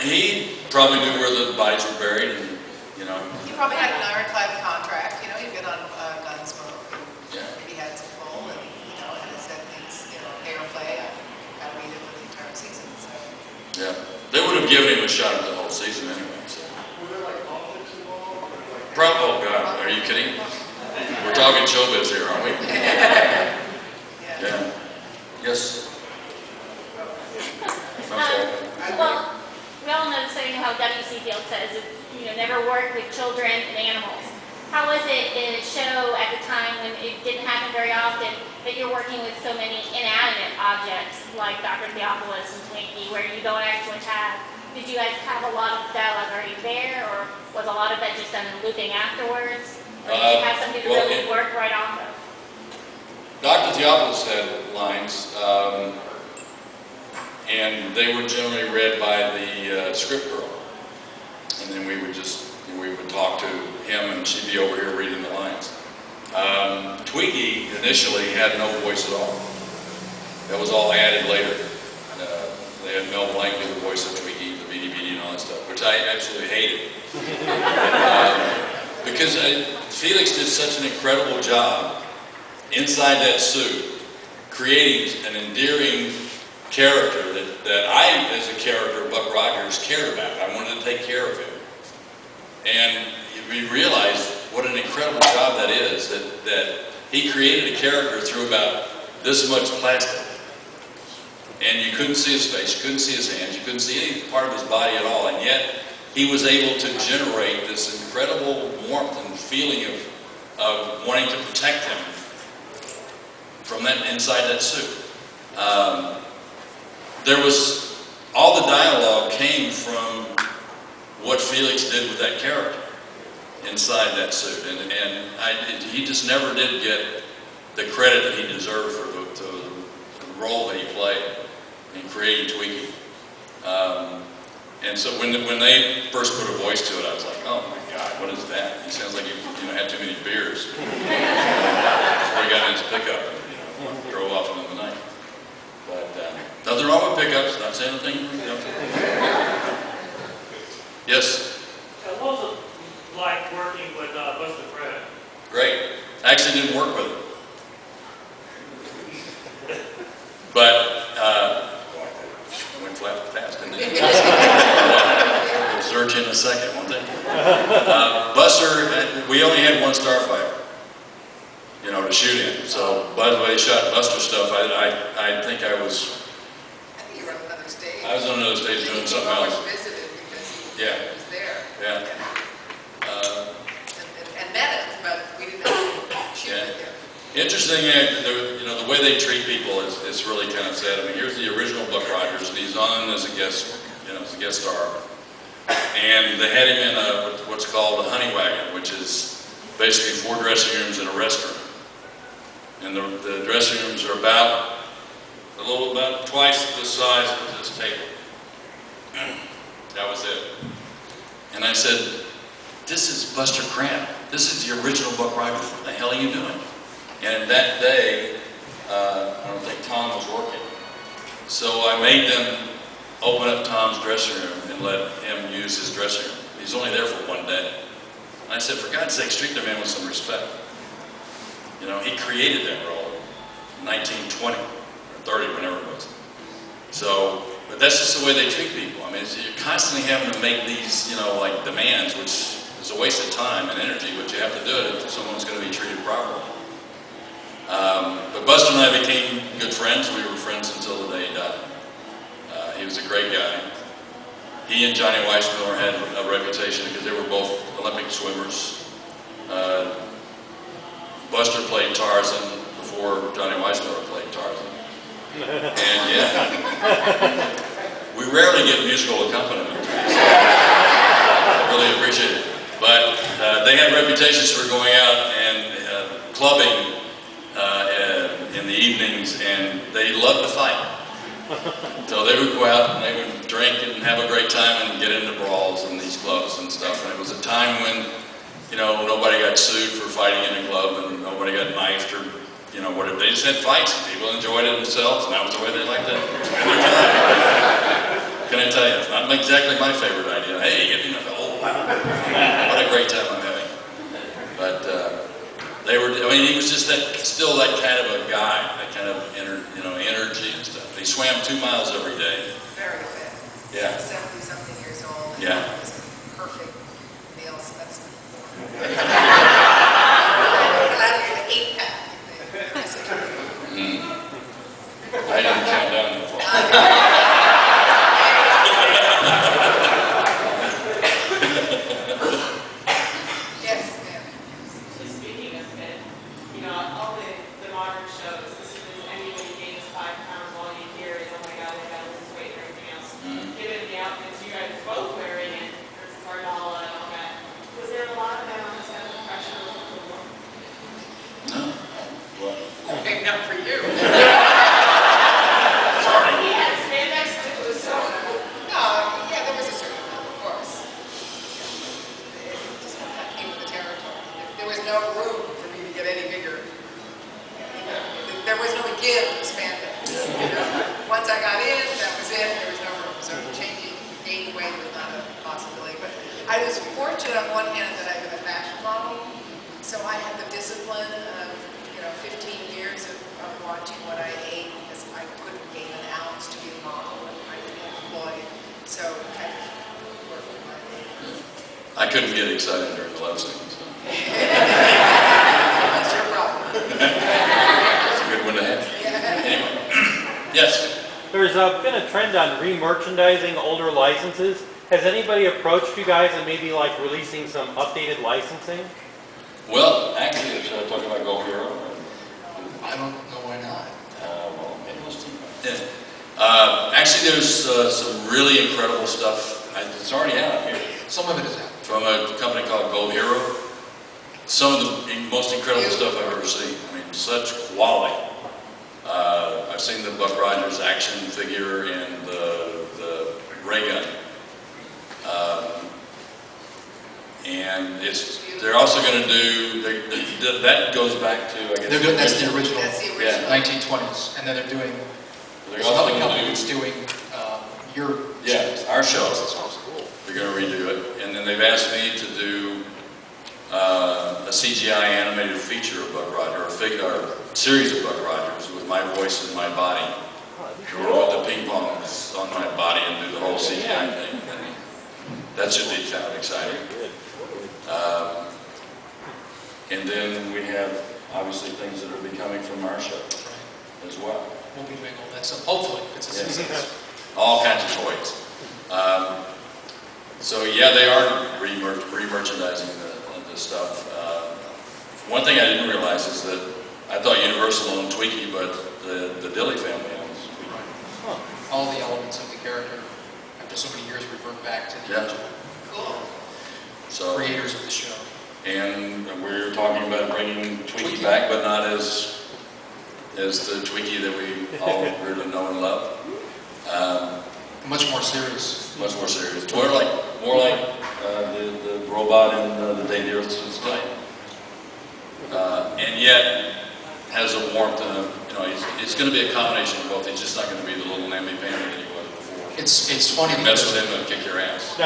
he probably knew where the bodies were buried, and you know. He probably had an ironclad contract. You know, he'd been on Gunsmoke. Yeah. Maybe had some pull, and you know, and said things, you know, pay or play. I got to read it for the entire season. So. Yeah, they would have given him a shot at the whole season anyway. So. Were there like politics involved? Oh God, are you kidding? We're talking showbiz here, aren't we? Yeah. Yes. Well, we all know, so you know how W.C. Field says, it's, you know, never work with children and animals. How was it in a show at the time when it didn't happen very often that you're working with so many inanimate objects like Dr. Theophilus and Twinkie, where you don't actually have? Did you guys have a lot of dialogue already there, or was a lot of that just done in looping afterwards? Or did you have something to really work right off of? Dr. Theophilus had lines, and they were generally read by the script girl, and then we would talk to him, and she'd be over here reading the lines. Twinkie initially had no voice at all. That was all added later. They had Mel Blanc do the voice of Twinkie, the Beady Beady, and all that stuff, which I absolutely hated. Because Felix did such an incredible job inside that suit, creating an endearing character that I, as a character, Buck Rogers, cared about. I wanted to take care of him. And we realized what an incredible job that is, that he created a character through about this much plastic. And you couldn't see his face, you couldn't see his hands, you couldn't see any part of his body at all. And yet, he was able to generate this incredible warmth and feeling of wanting to protect him from that inside that suit. All the dialogue came from what Felix did with that character inside that suit, and he just never did get the credit that he deserved for the role that he played in creating Twinkie. And so when they first put a voice to it, I was like, oh my God, what is that? He sounds like he had too many beers. Before he got in his pickup and drove off into the night. But nothing wrong with pickups, not saying anything. Yes? What was it like working with Buster Crabbe? Great. I actually didn't work with him. But, went fast, didn't it? Search in a second, won't they? Buster, we only had one starfighter, you know, to shoot in. So, by the way, they shot Buster stuff. I think I was... I think you were on another stage. I was on another stage doing something else. Visited because he Yeah. was there. Yeah. And met him, but we didn't know shoot Yeah. with him. Interesting, you know, the way they treat people is really kind of sad. I mean, here's the original Buck Rogers, and he's on as a guest, you know, as a guest star. And they had him in what's called a honey wagon, which is basically 4 dressing rooms and a restroom. And the dressing rooms are about twice the size of this table. That was it. And I said, this is Buster Crabbe. This is the original Buck Rogers. What the hell are you doing? And that day, I don't think Tom was working. So I made them open up Tom's dressing room and let him use his dressing room. He's only there for one day. And I said, for God's sake, treat the man with some respect. You know, he created that role in 1920 or 30, whenever it was. So, but that's just the way they treat people. I mean, you're constantly having to make these, you know, like demands, which is a waste of time and energy, but you have to do it if someone's going to be treated properly. But Buster and I became good friends. We were friends until the day he died. He was a great guy. He and Johnny Weissmuller had a reputation because they were both Olympic swimmers. Buster played Tarzan before Johnny Weissmuller played Tarzan. And yeah, we rarely get musical accompaniment to this. I really appreciate it. But they had reputations for going out and clubbing in the evenings, and they loved to fight. So they would go out and they would drink and have a great time and get into brawls in these clubs and stuff. And it was a time when, you know, nobody got sued for fighting in a club and nobody got knifed or, you know, whatever. They just had fights and people enjoyed it themselves, and that was the way they liked to spend their time. Can I tell you, it's not exactly my favorite idea. Hey, get me enough. Oh, wow. What a great time I'm having. But they were, I mean, he was just still that kind of a guy, that kind of energy and stuff. He swam 2 miles every day. Very fit. Yeah. 70-something years old. And Yeah. he was a perfect male specimen. Glad he had an 8-pack. I didn't count down that far. Yes, ma'am. Just speaking of fit, all the modern shows, this is anybody gains 5 pounds, all you hear is, oh my God, I gotta lose weight or anything else. Given the outfits you guys are both wearing and versus Ardala and all that, was there a lot of that on the set of pressure? No. What? Maybe not for you. Sorry. He had spandex too, so. No, yeah, there was a certain amount, of course. It just came with the territory. There was no room for me to get any bigger. There was no begin to spandex. Once I got in, that was it. There was no room. So changing, gaining weight was not a possibility. But I was fortunate on one hand that I've been a fashion model, so I had the discipline of 15 years of watching what I ate because I couldn't gain an ounce to be a model and I didn't have employed. So kind of worked with my weight. I couldn't get excited during the love scene. So. That's your problem. It's a good one to have. Anyway, yes. There's been a trend on re-merchandising older licenses. Has anybody approached you guys and maybe like releasing some updated licensing? Well, actually, should I talk about Go Hero? I don't know why not. Well, maybe let's do that. Actually, there's some really incredible stuff. It's already out here. Some of it is out. From a company called Go Hero. Some of the most incredible stuff I've ever seen. I mean, such quality. I've seen the Buck Rogers action figure and the ray gun. And they're also going to do, that goes back to, I guess. That's the original. That's the original. Yeah. 1920s. And then they're doing, They're there's also another going company to that's do, doing your our show. That sounds cool. They're going to redo it. And then they've asked me to do a CGI animated feature of Buck Rogers, or a series of Buck Rogers with my voice and my body. We're going to put the ping pongs on my body and do the whole CGI thing. And that should be kind of exciting. And then we have, obviously, things that will be coming from our show as well. We'll be doing all that stuff. Hopefully, it's a success. All kinds of toys. So yeah, they are re-merchandising the stuff. One thing I didn't realize is that I thought Universal owned Twiki, but the Dilly family owns Twiki. All the elements of the character, after so many years, revert back to the Yeah. original Cool. So, creators of the show. and we're talking about bringing Twiki back, but not as the Twiki that we all really know and love. Much more serious. Much more serious. More like the robot in the Day the Earth Stood Still. And yet has a warmth and it's going to be a combination of both. He's just not going to be the little namby-pamby that he was before. It's funny You mess because with him and kick your ass.